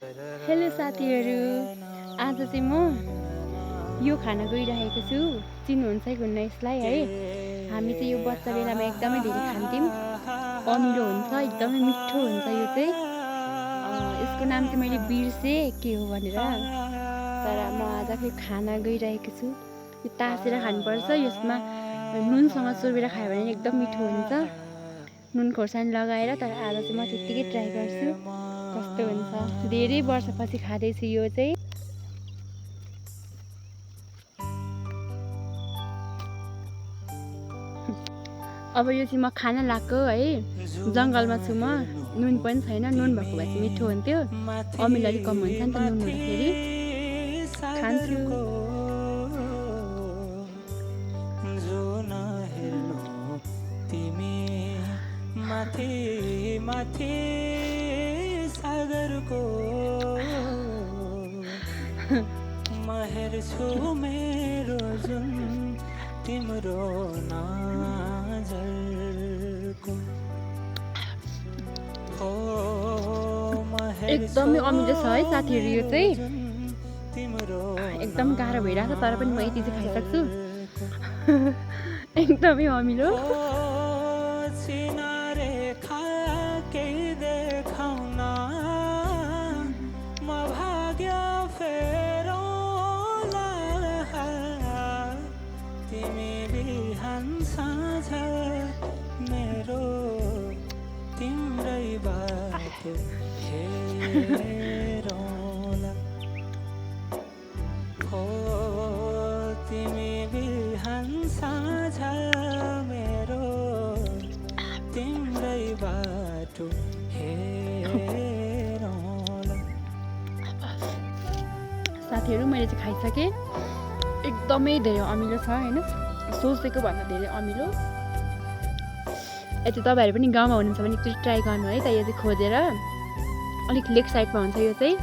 Hello साथीहरू, आज चाहिँ म यो खाना गइरहेको छु। चिन्नुहुन्छ कि हुन्न यसलाई है? हामी चाहिँ यो बच्चा बेलामा एकदमै धेरै खान्थ्यौँ। अमिलो हुन्छ, एकदमै मिठो हुन्छ यो चाहिँ। यसको नाम चाहिँ मैले बिर्सेँ के हो भनेर, तर म आज यो खाना गइरहेको छु। यो तासेर खानुपर्छ। यसमा नुनसँग चोबेर खायो भने एकदम मिठो हुन्छ, नुन खोर्सानी लगाएर। तर आज चाहिँ म त्यत्तिकै ट्राई गर्छु कस्तो हुन्छ। धेरै वर्षपछि खाँदैछु यो चाहिँ। अब यो चाहिँ म खान लाग्छु है। जङ्गलमा छु म, नुन पनि छैन। नुन भएको भए चाहिँ मिठो हुन्थ्यो। अमिलो अलिक कम हुन्छ नि त नुन हुँदाखेरि। खान्छु। माथि माथि सागरको महर छु मेरो जुन तिम्रो नजरको हो एकदमै अमिलो छ है साथीहरू यो चाहिँ। एकदम गाह्रो भइरहेको छ, तर पनि म यति चाहिँ खाइसक्छु। एकदमै अमिलो। मेरो तिम्रै बाटो हेरौँला हो तिमी बिहान साँझ मेरो तिम्रै बाटो हेरौँला। साथीहरू, मैले चाहिँ खाइसकेँ। एकदमै धेरै अमिलो छ होइन, सोचेको भन्दा धेरै अमिलो। यति तपाईँहरू पनि गाउँमा हुनुहुन्छ भने एकचोटि ट्राई गर्नु है त। यो चाहिँ खोजेर अलिक लेक साइडमा हुन्छ यो चाहिँ।